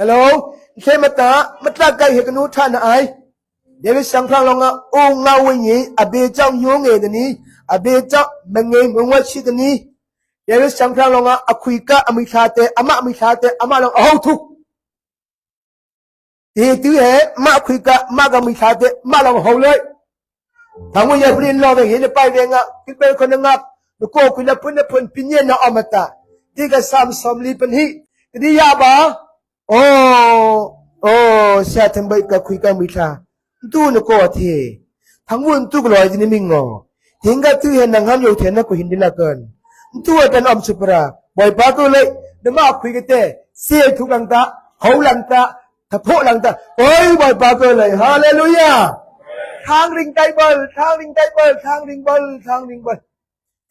hello thế mà ta cái hệ cái nút than ai để biết sáng phăng lòng ô ngao với nhỉ à bê trong nhớ nghề tận ní à bê trong mình nghề muốn nói chi tận ní để biết sáng phăng lòng à khuy cả à mình khát tê ama lòng hậu thúc thì thứ hệ mà khuy cả mà cái mình khát tê mà lòng hậu lợi thằng bây giờ bên lo về hiện tại về ngã cái bên con ngã nó cô cái là phun pin nhiên nó âm ta thì cái sam som li bên hi cái đi ya ba sẽ thành bây cái khuy cả mình khát tu nó có thế thằng muốn tu cái loại gì mình ngỏ hiện cái thứ hiện năng ham nhiều thế nó có hiện đi là cần tu ở trên âm supra bởi ba tôi lấy nếu mà khuy cái thế xe thu lăng ta hậu lăng ta thập hộ lăng ta ôi bởi ba tôi lấy hallelujah thang ring bal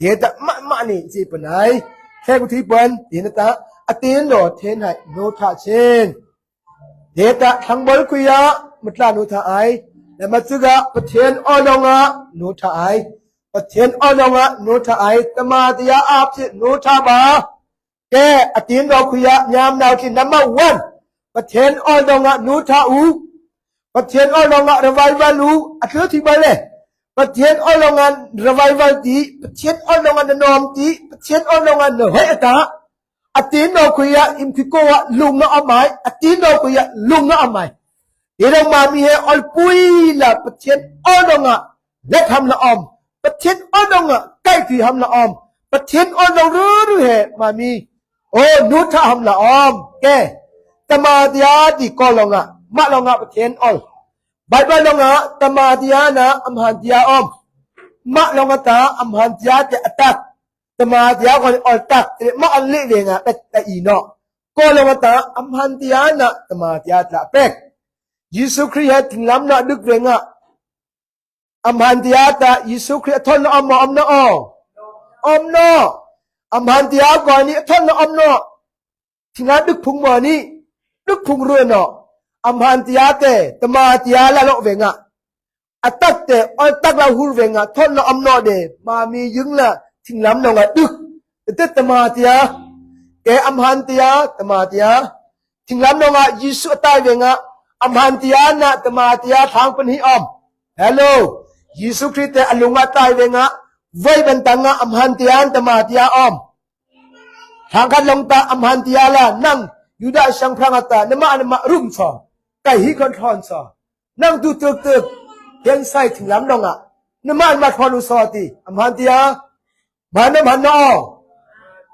thế ta mạ này gì bên này theo cái bên thì nó ta tiền đồ thế này nô thả trên thế ta thằng bal khuy á một là nô thả ai để mà chứ gà bát thiên ở đâu ngã nô thả ai bát thiên ở đâu ngã nô thả ai tâm ma tia áp chứ nô thả ba cái tiền đồ khuy á nhám nào thì number one bát thiên ở đâu ngã nô thả u bát thiên ở đâu ngã revival u à thứ thì bao lệ bát thiên ở đâu ngã revival tí bát thiên ở đâu ngã nom tí bát thiên ở đâu ngã nở hết ta tiền đồ khuy á im khi cô á lùng nó âm mày tiền đồ khuy á lùng nó âm mày thế đâu mà mi hay oi pui là bát thiên ở đâu ngã let ham là om bát thiên ở đâu ngã cái thì ham là om bát thiên ở đâu rứa hệ mà mi nút thả ham là om cái tamadia thì co lòng ngã mạ lòng ngã bát thiên oi bài bài lòng ngã tamadia na amhantia om mạ lòng ngã ta amhantia thì attack tamadia còn attack thì mạ anh lệ về ngã tại ý nọ co lòng ngã ta amhantia na tamadia là pek Giêsu Christ thình lắm nọ đức về ngạ amhantia ta Giêsu Christ thon nó om nó amhantia gọi ni thon nó om nó thình lắm đức phùng mờ ni đức phùng ruồi nọ amhantia te tamatia là lộ về ngạ attack te oi tắc là hul về ngạ thon nó om nó để mà mi dưng là thình lắm nọ ngạ đức tết tamatia cái amhantia tamatia thình lắm nọ ngạ Giêsu tai về ngạ amhantia na tamatia thang pen hi om hello Giêsu Christ te alunga tai ve nga vai ban tanga amhantia tamatia om thang kan long ta amhantia la nang yuda sang prangata nama rum cho kai hi kon thon cho nang tu tuk hian sai thing lam dong a nama thon so ti amhantia manam han no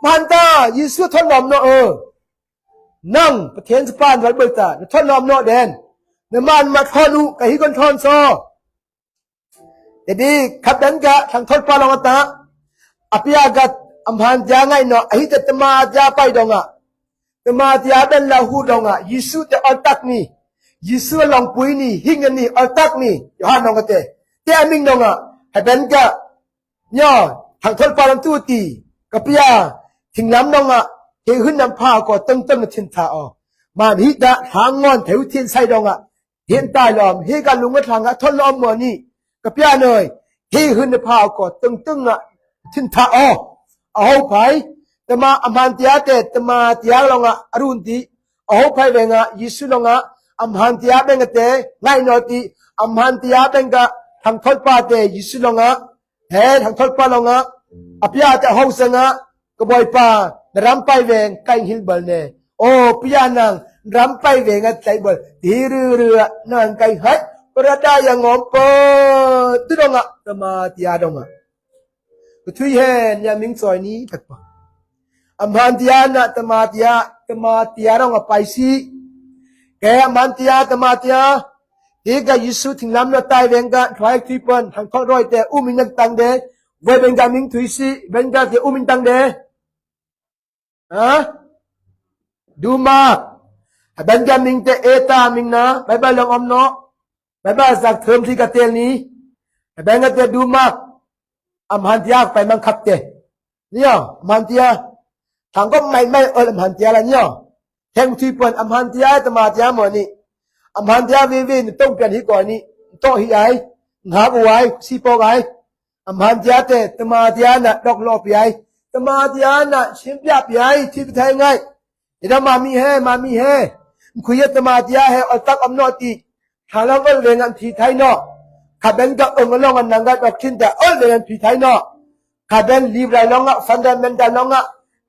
manta Giêsu thon nom no nangประเทศสเปนไว้เบิกตาทอนนอมนอแดนน้ำมันมาทอนุกับฮิกอนทอนซอแต่ดีขับดันกะทางทอดปลาลองตาอภิยากัดอัมพันยาไงเนาะฮิตตมาจาไปดองอ่ะตมาจาเป็นลาหูดองอ่ะยิสุแต่อัลตักนี่ยิสุลองปุยนี่หิงกันนี่อัลตักนี่ยอหันนองกันแต่อามิงดองอ่ะให้เป็นกะเนี่ยทางทอดปลาลองตู้ตีกับพิยาถึงล้ำดองอ่ะเฮขึ้นนำพาก็ตั้งทินทามาพิดาทางงอนแถวเทียนไซดองอ่ะเห็นตายล้อมเฮกันลุงก็ทางอ่ะทนล้อมมัวนี่กับย่าเนยเฮขึ้นนำพาก็ตั้งอ่ะทินทาเอาไปแต่มาอมันเตียแต่มาเตียลองอ่ะอรุณตีเอาไปเวงอ่ะยิสุลองอ่ะอมันเตียเป็นกันแต่ง่ายนอตีอมันเตียเป็นกันทางทอดปลาแต่ยิสุลองอ่ะเฮทางทอดปลาลองอ่ะอภิยาแต่ห้องสังอ่ะก็บ่อยปารำไปเวงไกหิลบอลเน่พิยานังรำไปเวงไกบอลทีเรือนังไกหัดประดายังงอมปอตุดงะตมาติยาดงะก็ทุยเฮนยามิงซอยนี้ถักปะอัมพันติยานะตมาติยาดงะไปสิแกอัมพันติยาตมาติยาเอกยิสุถึงลำนาตายเวงกันทวายที่เปิ้นทางเขาร้อยแต่มิงนักตังเดไว้เป็นการมิงทุยสิเป็นการที่มิงตังเดดูมาบันกามิงเตเอตามิงนะไปบ้านลองอมเนาะไปบ้านสักเทอมที่กระเตลนี้บันกาเตดูมาอัมฮันติยาไปมังคับเตเนี่ยอัมฮันติยาทางก็ไม่อัมฮันติยาละเนี่ยแทงที่ปนอัมฮันติยาตมาติยาหมดนี่อัมฮันติยาวินต้องเปลี่ยนที่ก่อนนี่โตหิไอหาบไว้ซีโปไออัมฮันติยาเตตมาติยาน่ะดอกลอบไอตมาติยานะชิมပြပြိုင်ที่ไทยไงเดี๋ยวมามีแฮ คุยตมาเตียให้อัตักอำนอตีทางเราก็เรียนกันผีไทยเนาะข้าเป็นกับองค์ลองกันนังกันดอกชิ้นแต่เรียนผีไทยเนาะข้าเป็นลิบไรลองอ่ะฟันดัมเมนดัลลองอ่ะ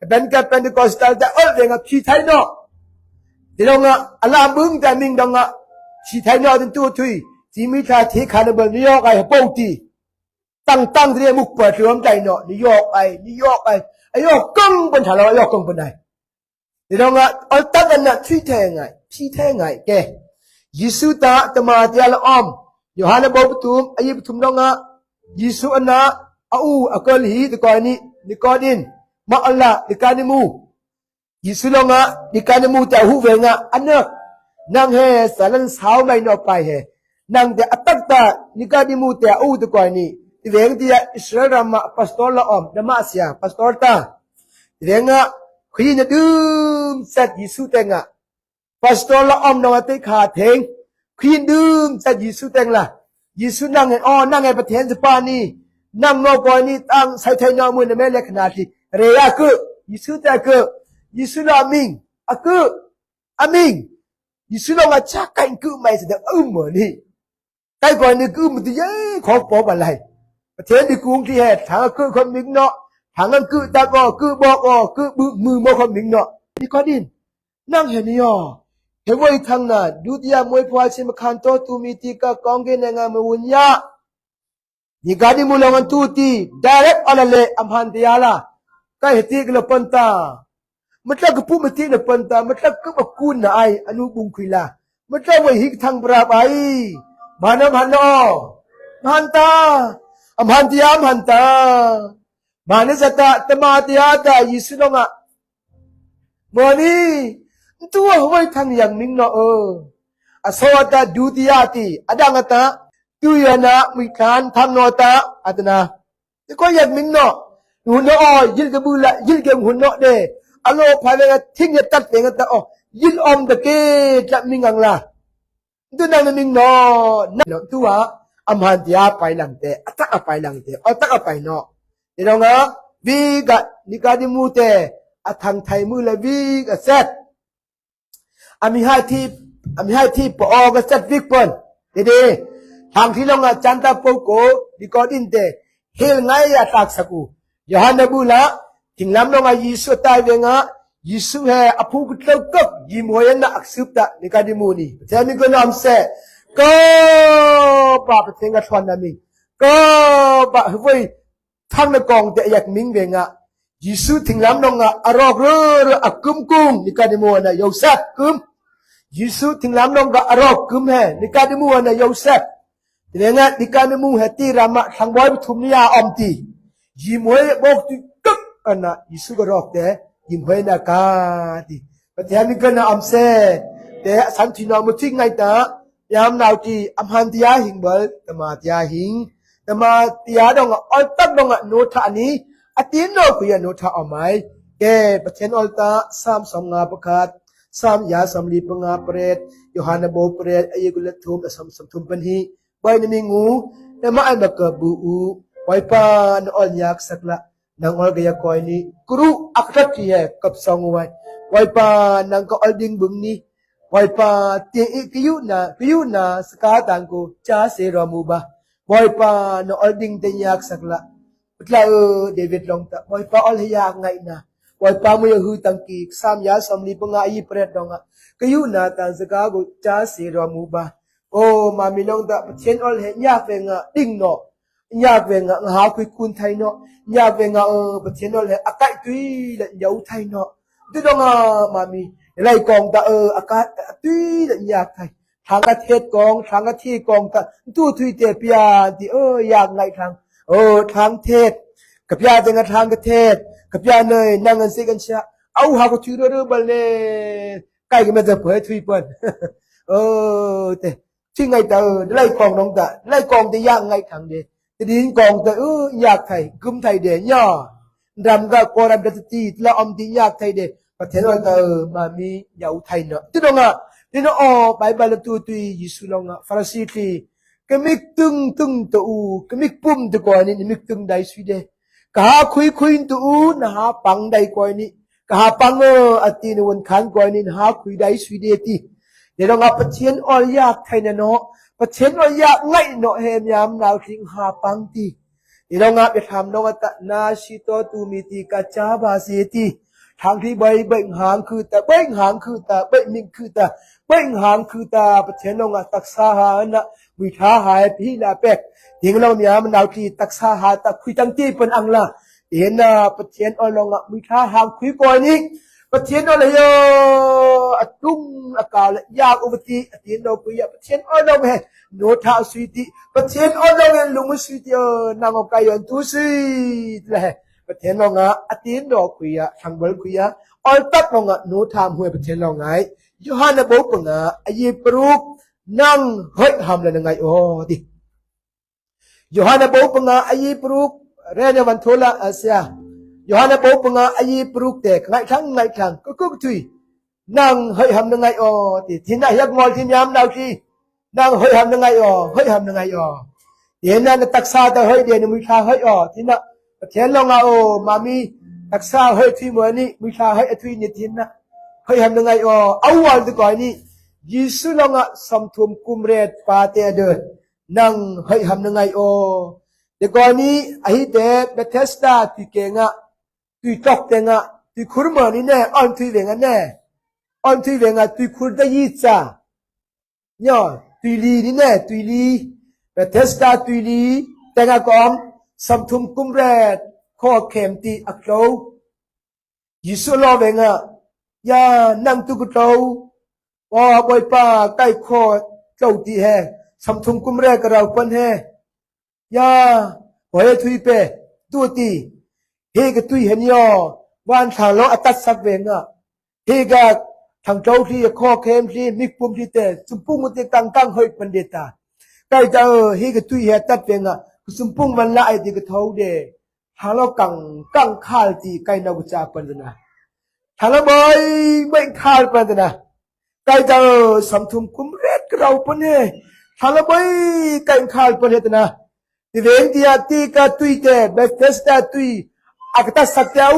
เป็นกับเป็นดิคอสตัลแต่เรียนกับผีไทยเนาะเดี๋ยวอ่ะอัลลาบึ้งแต่มิงดองอ่ะผีไทยเนาะถึงตัวทุยที่มีท่าที่คาร์บอนนิวยอร์กไอ้ปกติตั้งเรียมุกเปิดรวมใจเนาะนิวยอร์กไอ้ยอกกังบนฐานเราไอ้ยอกกังบนไหนเดี๋ยวอ่ะอัลตักกันน่ะที่แท้ไงที่แท้ไงแกยิสุตาตมาเตียละอมโยฮันนะบอกปฐุมอายุปฐุมดองอ่ะยิสุอันนะอูอักลีตะกอนี่นิโคดินมาอัลลาดิกานิมูยิสุลองอ่ะดิกานิมูแต่หูเวงอ่ะอันเนกนางเฮสารันสาวไม่นอไปเฮนางแต่อัตตานิกานิมูแต่อูตะกอนี่ที่เวงที่อิสราเอลมาปัสตอร์ละอมดามาเซียปัสตอร์ตาที่เวงอ่ะคุยนะดื่มเสร็จยิสุเตงอ่ะปัสตอร์ละอมนองติขาเทงคุยดื่มเสร็จยิสุเตงล่ะยิสุนั่งไงนั่งไงประเทศสปานี่นั่งนอกอยนี่ตั้งใส่ไทยนอมือในแม่เล็กขนาดที่เรียกคือยิสุแต่คือยิสุละมิงคืออามิงยิสุลองอาชักกันคือไม่แสดงเหมือนนี่ใครก่อนนี่คือมันจะยังขอปอบอะไรประเทศที่กรุงที่เหตุทางคือคนมิงเนาะทางนั้นคือตาก็คือบอกคือมือมอคนมิงเนาะนี่ก็ดินนั่งเห็นนี่อ๋อเฮ้ยทางน่ะดูที่มวยพวาชิมขันโตตูมีตีก็กองเกนงามวุญญานี่การที่มูลงานตูตี direct อะไรเลยอัมพันธ์ยาละก็เหตุกลปันตามันจะกพูดมาที่กลปันตามันจะก็มากูนไออนุบุงคุยละมันจะว่าหิกทางปราบไอมานะมันอ๋อมันตาอัมพันธ์ยามันตามานะสัตตมาตยาตายิสุลงะมานี่ตัวเฮ้ยทางอย่างมิงเนาะอสวัสดิ์ดูติยาติอดังตาตุยนะมิคันทางโนตาอัตนาแต่ก็อย่างมิงเนาะหุ่นเนาะยิลกบุละยิลเกมหุ่นเนาะเดอโลภายเวงทิ้งจะตัดเวงตายิลอมตะเกจะมิงังละตัวนั้นมิงเนาะนั่นตัวอมหันติยาไปหลังเตอตักไปหลังเตอตักไปเนาะเดี๋ยวนะวิกะนิกาดิมูเตอทางไทยมือละวิกะเซตอามิให้ที่ปอก็เซตวิกปนเด้ทางที่ลงอาจันตาปโกดิกอดินเตเฮลไงอะตักสกุยอหันบุละถึงลำลงอายิสุตายเวงะยิสุเฮอภูกตะกบยิมวยนะอักษบตะนิกาดิมูนีเจ้านี่ก็นำเสก็ปะเทงะทวนนามิก็ปะเว้ยทางในกองแต่อยากมิงเวงะยิสุถึงลำลงอารอกเรอกุมกุมนิกาดิมูนะโยเซฟกุมยิสุถึงลำลงอารอกกุมเฮนิกาดิมูนะโยเซฟเรื่องนั้นนิการมูเหตีรามาทางบอยปฐุมนิยาอมตียิมวยบอกที่กึกอันน่ะยิสุกรอกเตยิมวยนักาตีประเทศนี้ก็น่าอมเสแต่สันตินอมุทิงไงตายามนาวตีอัมฮันติยาหิงเบลตมาติยาหิงตมาติยาดงอัลตักดงโนทานี้อตินโนกุยโนทาออกไหมแกประเทศอัลตาสามสองงาประกาศสามยาสามลีปงาเปรตโยฮันนโบเปรตอายุกุลทุมสามสมทุมปันฮีไปในมิงูแต่มาอันบักบูไปปานอลยักสักละนางอลกยากอยนี้ครูอักตัดที่กับสองไว้ไปปานางก็อลดิงบุงนี้ไปปาเตียกิยุนาสกาตังกูจ้าเสรามูบะไปปานอลดิงเตียกสักละพระเดวิดลงตะไปปาอลยากไงนะไปปามือหูตังกีสามยาสามลีปงอาอีเปรตดงกิยุนาตังสกากูจ้าเสรามูบะโอ้มามีลงตะเช่นอลเห็นยากเวงดิ่งเนาะยากเวงหาคุยคุณไทยเนาะยากเวงเช่นอลเห็นอากาศตุยและยาวไทยเนาะที่ตรงมามีไรกองตะอากาศตุยและยากไทยทางกระเทศกองทางกระที่กองตะตู้ทุยเตปียที่ยากไงทางทางเทศกับยาจังทางกระเทศกับยาเนยนั่งกันสิกันชะเอาหากทุยเรื่อบัลเล่ใกล้กันมาจะเผยทุยเปิ้ลแต่ที่ไงแต่ไล่กองน้องแต่ไล่กองแต่ยากไงทางเดียแต่ดินกองแต่ยากไทยกุมไทยเดียย่อรำก็กอรำดัตตีละอมที่ยากไทยเดียประเทศเรามามียาวไทยเนาะที่ตรงที่น้องไปบาลตูตุยยิสุลงฟาริสีที่ก็มิกตึงตัวก็มิกปุ่มตัวก่อนนี่มิกตึงได้สุดเดก็หาคุยตัวนะหาปังได้ก่อนนี่ก็หาปังอตินวันขันก่อนนี่หาคุยได้สุดเดที่ เดี๋ยวเราปะเชียนออยากไทยเนาะปะเชียนออยากไงเนาะเฮมยามนาวทิ้งหาปังตีเดี๋ยวเราไปทำน้องตะนาชิโตตูมีตีกาจาบาเซตีทางที่ใบเบ่งหางคือแต่เบ่งหางคือแต่เบ่งนิ่งคือแต่เบ่งหางคือแต่ปะเชียนน้องตักษาหานะวิธาหายพี่ลาเป็กเดี๋ยวเราเนี่ยมันนาวที่ตักษาหาตักคุยตั้งที่เป็นอังละเห็นนะปะเชียนออยลงวิธาหางคุยก่อนนี้ปะเชียนอะไรโยตุ้มอากาศยากอุบัติเทียนเราคุยปะเชียนออยลงเฮโนทาสุติปะเชียนออยลงเฮลุงสุตินางอกายอนทุสิเลยปะเชียนลงอ่ะเทียนเราคุยทางบอลคุยออยตัดลงโนทามหวยปะเชียนลงไงยูฮานะบอกงไอ้ปรุกนั่งเฮ้ยทำเลยยังไงโอ้ดิยูฮานะบอกงไอ้ปรุกเรื่องวันทุละอาเซียยูฮานะบอกงไอ้ปรุกเด็กไงทั้งก็ทุยนั่งเฮ้ยทำยังไงอ๋อที่นั่งยักงอที่ยามดาวที่นั่งเฮ้ยทำยังไงอ๋อเฮ้ยทำยังไงอ๋อเดี๋ยวนั้นตักษาแต่เฮ้ยเดี๋ยวนี้มิชาเฮ้ยอ๋อที่นั่งเทียนลงอ่ะโอ้มามีตักษาเฮ้ยที่เมื่อนี้มิชาเฮ้ยที่นี่ที่นั่งเฮ้ยทำยังไงอ๋อเอาวันที่ก่อนนี้ยิสุลงอ่ะสัมทุมกุมเรศปาเตเดนั่งเฮ้ยทำยังไงอ๋อเดี๋ยวก่อนนี้ไอ้เด็กเบเทสตาที่เก่งอ่ะที่ตกเก่งอ่ะที่คุรมานี่แน่อ่อนที่เวงอ่ะแน่อันที่เวงาตุยคุรดยิซ่าเนี่ยตุยลีนี่แน่ตุยลีเบเทสตาตุยลีแต่งากอมสัมทุมกุมเรศข้อเข็มตีอักโลยิสุลอเวงายานั่งตุกโตว่าบอยป้าใกล้ข้อเจ้าตีแฮสัมทุมกุมเรศกับเราปนแฮยาหอยทุยเปตัวตีเฮกตุยเห็นยอวันทางเราอัตัดสักเวงเฮกทางเจ้าที่ข้อเข้มที่มิกปุ่มที่เตะสุมพุ่งมันเตะกังเฮ้ยมันเดตาใกล้จะเฮกตุยเฮตัดเวงสุมพุ่งมันละไอติกเท้าเดทางเรากังข้าตีใกล้นากุจาปันนะทางเราไม่ข้าปันนะใกล้จะสัมทุมกุมเร็ดเราปนเนี่ยทางเราไม่ใกล้ข้าปันเนี่ยนะที่เวงที่อาทิกตุยเตะเบสเทสตาตุยอักตัดสักเจ้า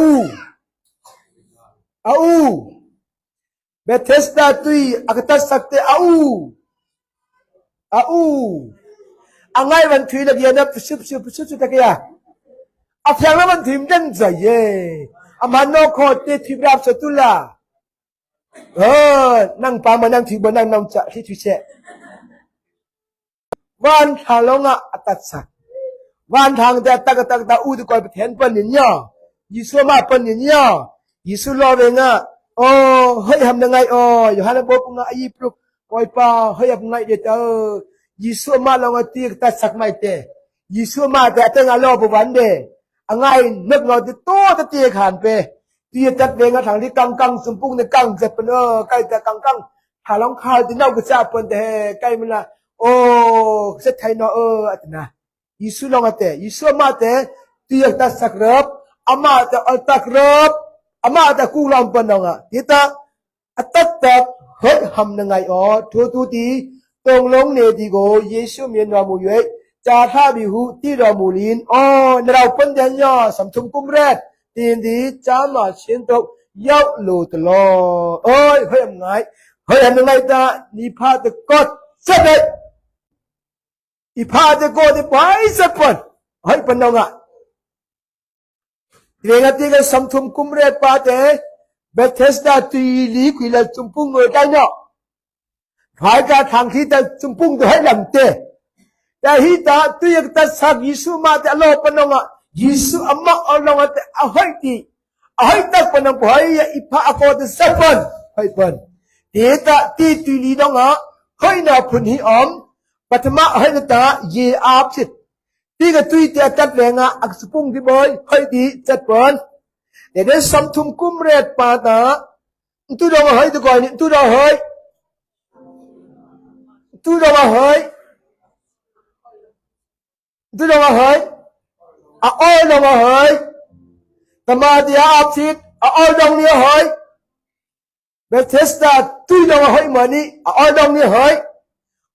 เบเทสตาตุยอักตัดสักเจ้าอังไงวันทุยนักเรียนนับชุบตะเกียอาเพียงแล้วมันถิ่มดันใจเย่อามันนกโคตรถิ่มรับสตุลานั่งปามานั่งถิ่มบนนั่งน้ำจ่าที่ทุเชวันทางลงอัตัดสักวันทางแต่ตักตาอุดก่อนไปเห็นปนิญญายิสุมาปนิญญายิสุลอเวงโอ้เฮ้ยทำยังไงโอ้ยูฮันบอกงไอ้ปลุกปล่อยป้าเฮ้ยทำไงเด็ดยิสุมาลงตีตัดสักไม่เตะยิสุมาแต่ตั้งอาลอบวันเดอังไงนึกเราติโตตะเตียขานเปตีตัดเวงทางที่กังสมปุงในกังเจ็บเป็นใกล้แต่กังหาลองข้าวที่น่ากุศลเป็นแต่ใกล้มันละโอ้เสร็จไทยเนาะอัตนะยิสุลงเตะยิสุมาเตะตีตัดสักรับอามาแต่อัตตะรับอามาแต่กูลำปนงที่ตาอัตตะเฮ้ยทำยังไงทุตีตรงลงเนติโกเยซูเมียนรามูเยจาท่าบิหูที่รามูลินเราเป็นยันยาสัมทุมกุมเรศตีนดีจามาเชียนตกยาวโลตลอเฮ้ยยังไงตานิพาตะกอดเสด็จนิพาตะกอดไปสักคนเฮ้ยปนงเรื่องที่เราสัมทุมกุมเรศปาเตเบเทสดาตีลีกุยละจุมพุงเงยได้เนาะหายการทางที่แต่จุมพุงตัวให้ลำเตแต่ฮิตาตัวยังตัดสักยิสุมาแต่ลอปนงยิสุอามาอัลลอฮ์แต่เอาให้ตีเอาให้ตัดปนงพอยอิพาอากอดสักคนให้ปนเดตาตีตุลีดงให้นาพุนหิอมปัตมาให้ตาเยอาบสิที่ก็ตุยแต่ตัดแรงอักษพุงที่บอยให้ดีจัดปนเดี๋ยวสัมทุมกุมเรศปาตาตุดองให้ตัวก่อนตุดองให้ตุดองให้อ้อยดองให้ตมาที่อาบสิอ้อยดองเนี่ยให้เบเทสตาตุดองให้มันนี่อ้อยดองเนี่ยให้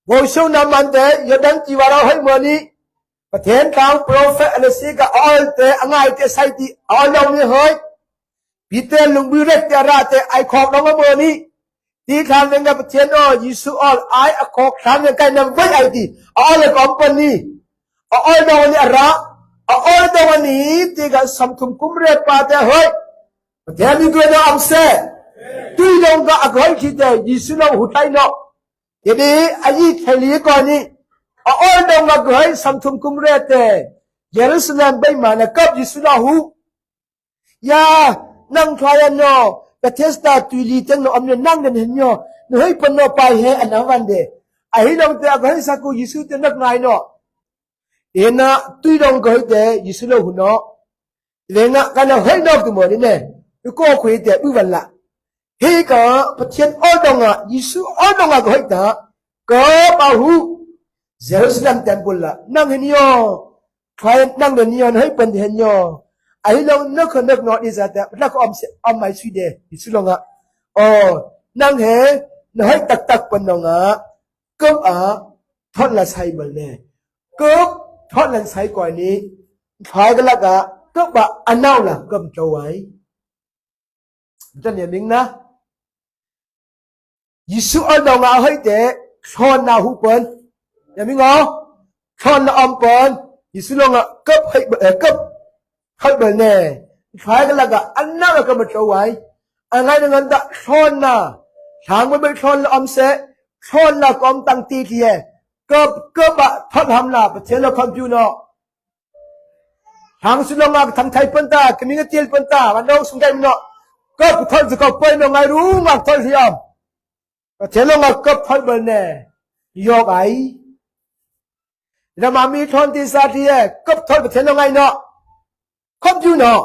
โวชูนามันเตยดังจีวาราให้มันนี่ประเทศทางโปรเฟสอะไรสิก็อ้อยเตะง่ายเตะใส่ที่อ้อยดองเนี่ยให้พิเตลุงบิเรตเตราเตไอขอบน้องเมื่อนี้ ที่ทางนั้นกับประเทศอ้อยิสุอ้อไออโคครั้งนั้นกันนั้นไว้ไอทีอ้อเลยคอมพานีอ้อโดนนี่อะไรอ้อโดนนี้ที่กับสัมทุมกุมเรียปาแต่เฮ้ยประเทศนี้ตัวน้องเซ่ที่ลงกับอะไรคิดแต่ยิสุน้องหุ่นไทยเนาะทีนี้ไอ้ยี่เทลีก่อนนี้อ้อโดนกับอะไรสัมทุมกุมเรียแต่เยรูซาเล็มไปมาเนี่ยกับยิสุน้องหูยานั่งทายเนาะประเทศตาตุลีจังเนาะอำเนานั่งกันเห็นเนาะเฮ้ยปนเนาะไปเฮอันนั้นวันเดไอ้เรื่องแต่ก็ให้สักกูยิสุจะนักไงเนาะเอ็นะตุยลงก็ให้แต่ยิสุโลหุ่นเนาะเรื่องอะกันเนาะเฮ้ยนอกตัวหมดนี่เนี่ยก็คุยแต่อุบันละเฮ้ยก็ประเทศอ้อดงอะยิสุอ้อดงอะก็ให้แต่ก็ป่าวหูเยรูซาเล็มเต็มปุลละนั่งเห็นเนาะใครนั่งเดินเนาะให้เป็นเห็นเนาะไอ้เรานักคนนักนอนอิสระแต่นักอมไม่สุดเดยิสุลงอ่ะอ๋อนั่งเห็นให้ตักปนนองอ่ะก็ทอดละใส่มาเลยก็ทอดละใส่ก่อนนี้ใครก็แล้วก็แบบอันนั้นล่ะก็มันจะไว้จะเนี่ยมิงนะยิสุอันนองอ่ะให้เด็กชอนนาหูปนเนี่ยมิงอ๋อชอนนาอมปนยิสุลงอ่ะก็ให้ก็ให้เบอร์เน่ใครก็แล้วอันนั้นก็มันจะไว้อันไหนนั่นก็ชอนนาทางมันเป็นชอนละอมเสชอนละกอมตั้งตีเทียก็บะทัดทำละประเทศเราคอมพิวเนาะทางสุดลงมาทางไทยเป็นตาคณิตเทียนเป็นตามันเราสนใจมันเนาะก็ทัดจะก็ไปเนาะไงรู้มากทัดที่ยอมประเทศเราก็ทัดเบอร์เน่ยกไอแล้วมามีทอนที่สาธิตก็ทัดประเทศเราไงเนาะคอมพิวเนาะ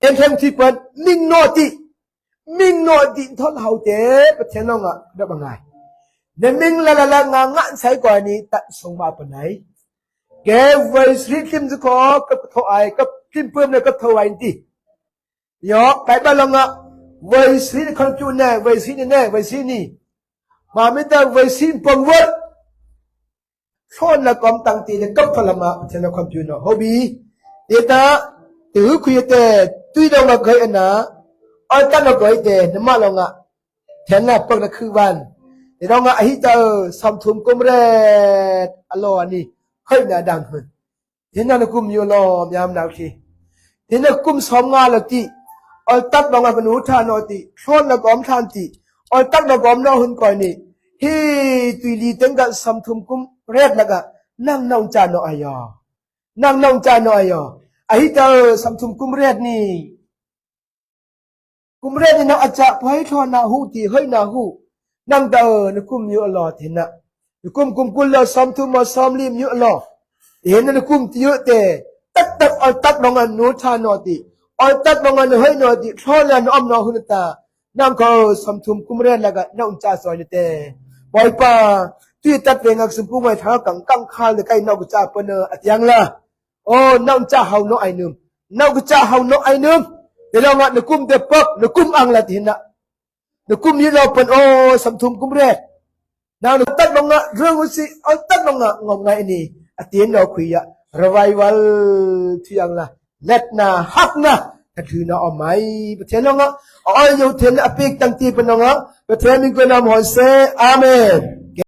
เอ็มที่เป็นมิงโนติทอนเฮาเจ้ประเทศเราอะได้บ้างไงในมิงละงางะใช้กว่านี้ตัดส่งมาปนไหนแกไว้สริทิมจะขอกับทอไอกับทิมเพิ่มเลยกับทอไอตียกไปบ้านเราอะไว้สริคนจูนแน่ไว้สริแน่ไว้สรินี่มาไม่ได้ไว้สริปังวัดชนละกอมตังตีจะกับพลังมาเทเลคอมพิวเตอร์ฮอบบี้เดต้าถือคุยแต่ตุยเราละเคยอันน่ะอันตั้งเราเคยแต่น้ำมันเราอะแทนน่ะปักละคือวันเราไงไอ้เจ้าสัมทุมกุมเรศอัลลอฮ์นี่เคยน่าดังขึ้นเห็นนั่นกุมอยู่ล้อมยามดาวชีเห็นนั่นกุมสองงานละทีอันตัดเราไงเป็นหูทานอติชนละกอมทานทีอันตัดเรากอมน้าหุ่นก่อนนี่เฮ้ตุยลีตั้งแต่สัมทุมกุมเรศละกันนั่งน้องจานอายอนั่งน้องจานอายอไอ้เจ้าสัมทุมกุมเรศนี่น้องอาจจะไปทอนนาหูทีเฮ้ยนาหูนั่งเดินนุกุมอยู่อัลลอฮ์ทีน่ะนุกุมกุลละซ้ำทุมาซ้ำลิมอยู่อัลลอฮ์เห็นนุกุมที่เยอะแต่ตักอัลตักน้องอันนู้ชานอติอัลตักน้องอันเฮยนอติชอนละน้อมน้องหุ่นตานั่งเขาซ้ำทุมกุมเรนละกันน้องจ่าสอยแต่บ่อยป่าที่ตัดเป็นอักษรผู้ไม่ท้ากังข้าวเลยใกล้น้องจ่าปนอัดยังละโอ้น้องจ่าเฮาน้องไอนึมน้องจ่าเฮาน้องไอนึมเดี๋ยวเรางะนุกุมเด็บปั๊บนุกุมอังละทีน่ะนุกุมนี้เราเป็นโอ้สัมทุมกุมเรศนาวนุตัดลงอ่ะเรื่องสิเอาตัดลงอ่ะงงไงนี่อาทิตย์เราคุยอ่ะระไว้วันที่ยังละเล็ดนาฮักนะถ้าถือน่ะเอาไหมประเทศเราอ่ะเอาอยู่เทนอภิกตั้งตีเป็นน้องอ่ะประเทศนี้ก็นำหัวเสอาเมน